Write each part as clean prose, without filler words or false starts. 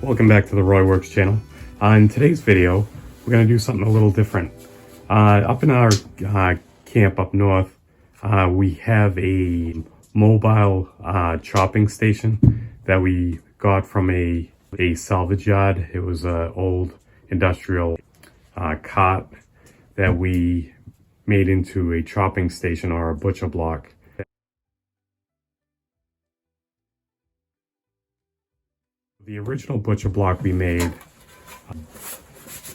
Welcome back to the Roy Works channel. In today's video, we're going to do something a little different. Up in our camp up north, we have a mobile chopping station that we got from a salvage yard. It was an old industrial cart that we made into a chopping station or a butcher block. The original butcher block we made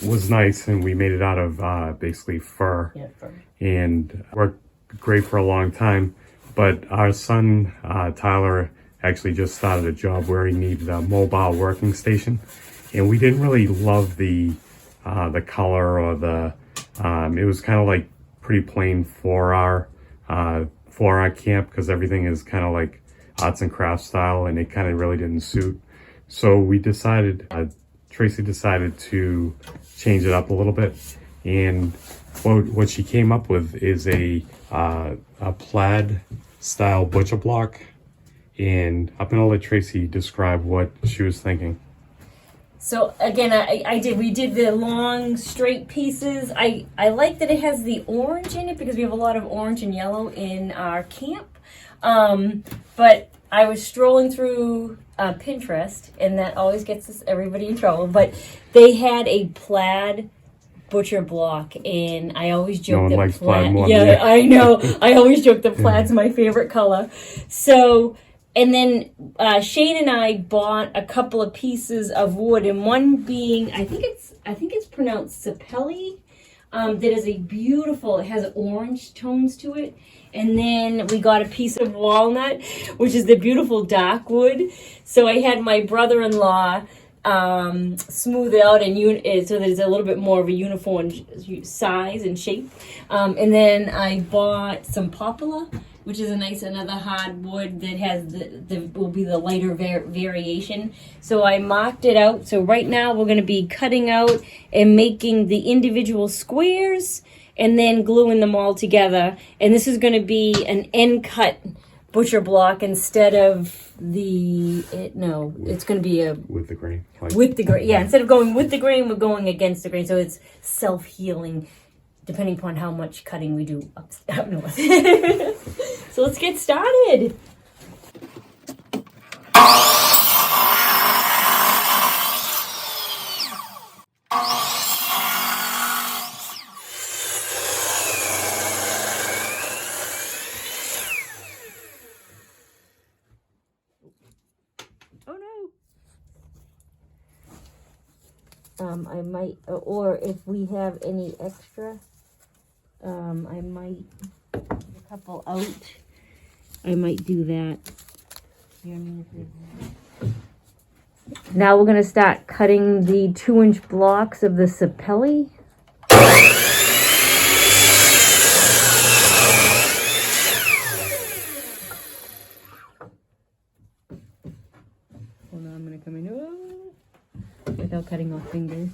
was nice, and we made it out of basically fur. Yeah, fur. And worked great for a long time. But our son Tyler actually just started a job where he needed a mobile working station, and we didn't really love the color or the it was kind of like pretty plain for our camp, because everything is kind of like arts and crafts style, and it kind of really didn't suit. So we decided, Tracie decided to change it up a little bit, and what she came up with is a plaid style butcher block. And I'm gonna let Tracie describe what she was thinking. So again, we did the long straight pieces. I like that it has the orange in it because we have a lot of orange and yellow in our camp. But I was strolling through Pinterest, and that always gets everybody in trouble. But they had a plaid butcher block, and I always joke No one likes plaid more yeah, than you. I know. I always joke that plaid's my favorite color. So, and then Shane and I bought a couple of pieces of wood, and one being I think it's pronounced sapelli. That is a beautiful. It has orange tones to it. And then we got a piece of walnut, which is the beautiful dark wood. So I had my brother-in-law smooth it out and so there's a little bit more of a uniform size and shape. And then I bought some poplar, which is another hardwood that has will be the lighter variation. So I marked it out. So right now we're going to be cutting out and making the individual squares, and then gluing them all together. And this is going to be an end cut butcher block instead of it's going to be With the grain. With the grain. Yeah, instead of going with the grain, we're going against the grain. So it's self-healing, depending upon how much cutting we do up north. So let's get started. I might, or if we have any extra, I might take a couple out. I might do that. Now we're going to start cutting the 2-inch blocks of the sapelli. Hold on, I'm going to come in without cutting off fingers.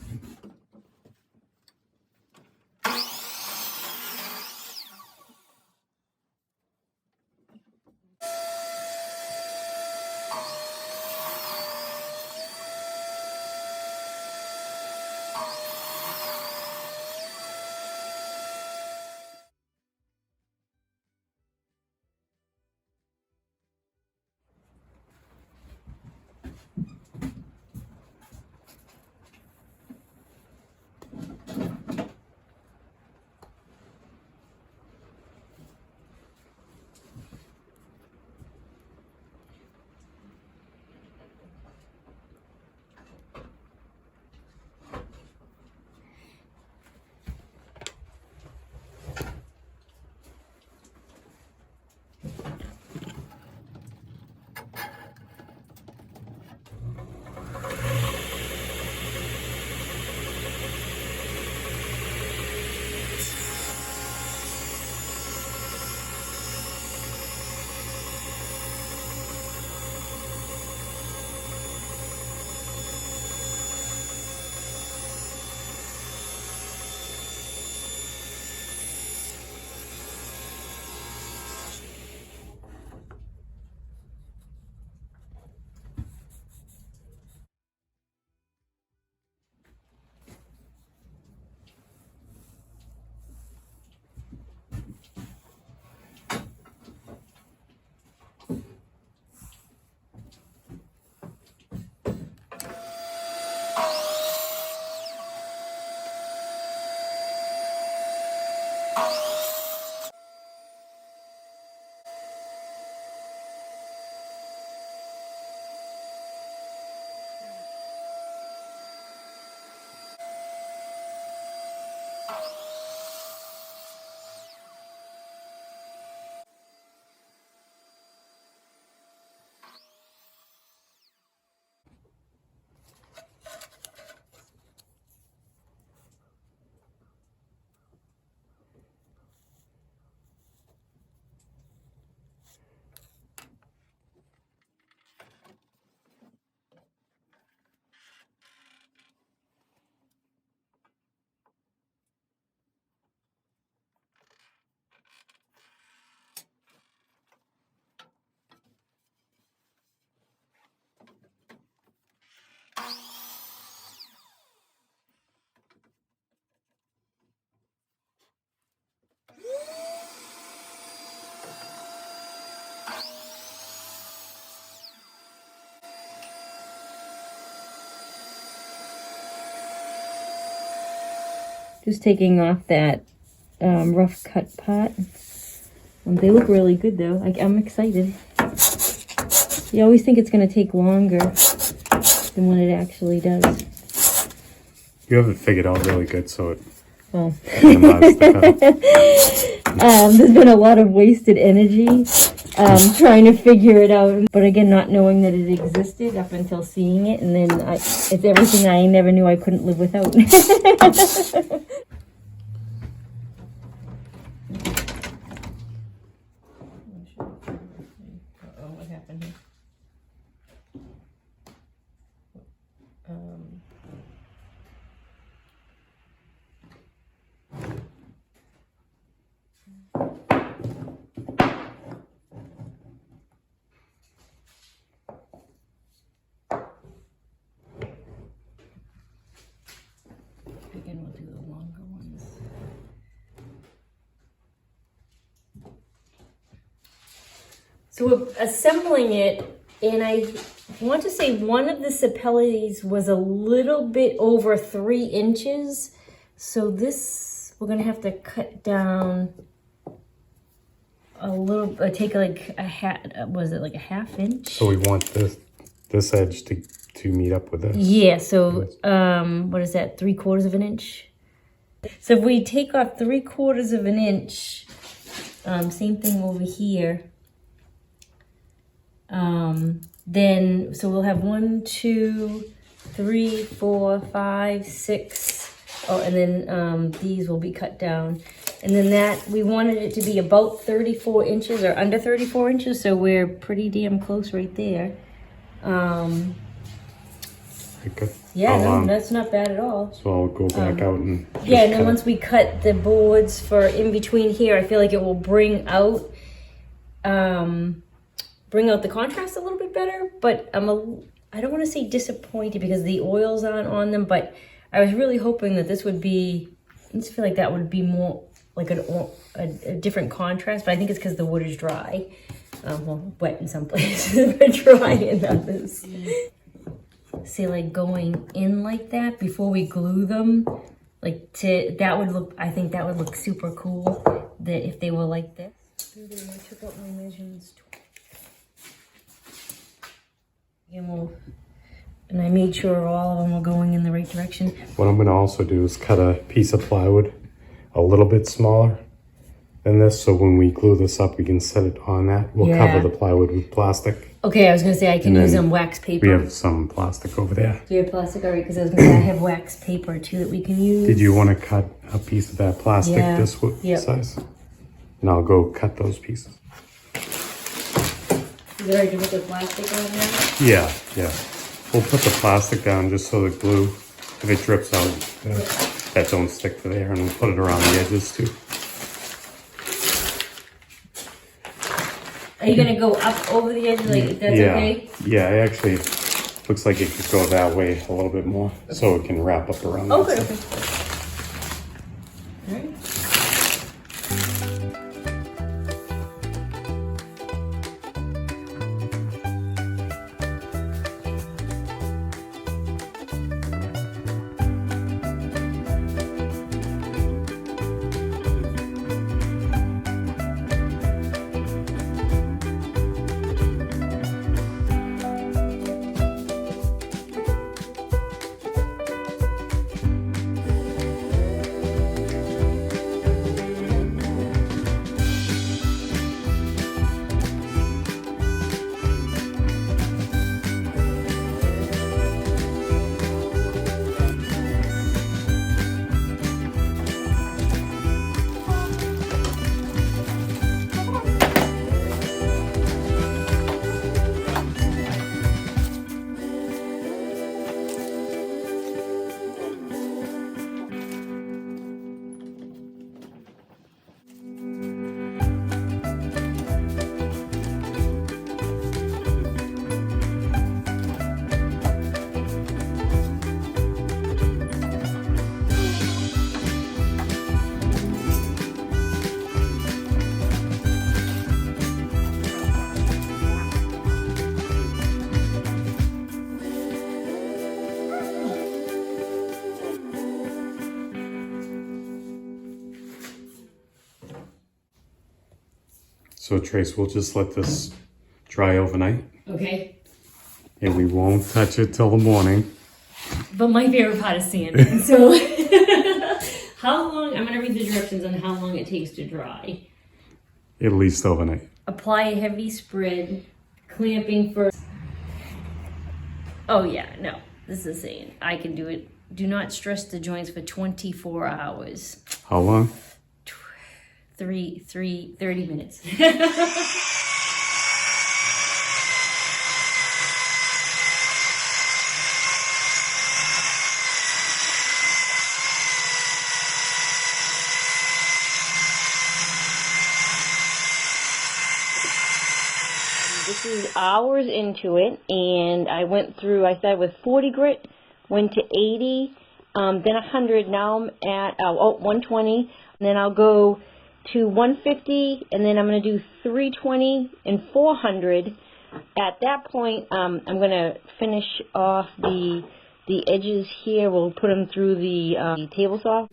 Just taking off that rough cut part. They look really good though. I'm excited. You always think it's going to take longer than what it actually does. You have it figured out really good, so it Well, minimizes the cut. there's been a lot of wasted energy trying to figure it out. But again, not knowing that it existed up until seeing it. And then it's everything I never knew I couldn't live without. What happened here? Again, we'll do the longer ones. So we're assembling it, and I want to say one of the sapellites was a little bit over 3 inches. So this, we're gonna have to cut down a little, take like a half, was it like a ½ inch? So we want this edge to meet up with this. Yeah, so what is that, 3/4 of an inch? So if we take off 3/4 of an inch, same thing over here. Then, so we'll have 1, 2, 3, 4, 5, 6. Oh, and then these will be cut down. And then that, we wanted it to be about 34 inches or under 34 inches, so we're pretty damn close right there. Okay. Yeah, no, that's not bad at all. So I'll go back out and yeah, and then once we cut the boards for in between here, I feel like it will bring out the contrast a little bit better. But I don't want to say disappointed because the oils aren't on them, but I was really hoping that this would be, I just feel like that would be more like a different contrast, but I think it's because the wood is dry. Well, wet in some places, but dry in others. See, like going in like that before we glue them, like that would look, I think that would look super cool that if they were like this. I took out my measurements. And I made sure all of them were going in the right direction. What I'm going to also do is cut a piece of plywood a little bit smaller than this, so when we glue this up, we can set it on that. We'll cover the plywood with plastic. Okay, I was going to say I can use wax paper. We have some plastic over there. Do you have plastic already? Because I was going to say I have wax paper too that we can use. Did you want to cut a piece of that plastic this size? And I'll go cut those pieces. Is it already with the plastic on there? Yeah, yeah. We'll put the plastic down just so the glue, if it drips out, that don't stick to there, and we'll put it around the edges too. Are you gonna go up over the edge, like that's okay? Yeah, it actually looks like it could go that way a little bit more, so it can wrap up around. Okay. Okay. All right. So Trace, we'll just let this dry overnight Okay. and we won't touch it till the morning. But my favorite part is sanding. So how long, I'm going to read the directions on how long it takes to dry. At least overnight. Apply a heavy spread, clamping for... Oh yeah, no, this is saying I can do it. Do not stress the joints for 24 hours. How long? 30 minutes. This is hours into it, and I went through, I started with 40 grit, went to 80, then 100, now I'm at 120, and then I'll go to 150, and then I'm going to do 320 and 400. At that point, I'm going to finish off the edges here. We'll put them through the table saw.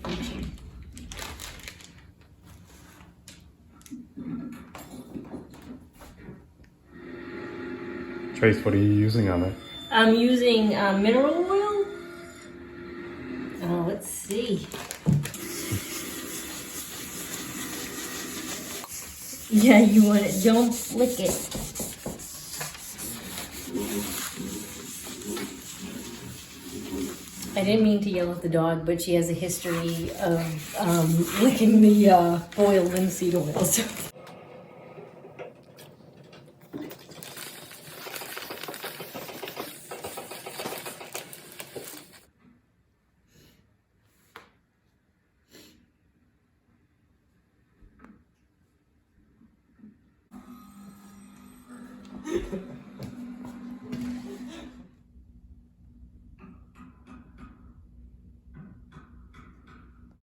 Trace, what are you using on it? I'm using mineral oil. Let's see. Yeah, you want it. Don't flick it. I didn't mean to yell at the dog, but she has a history of licking the boiled linseed oil. So.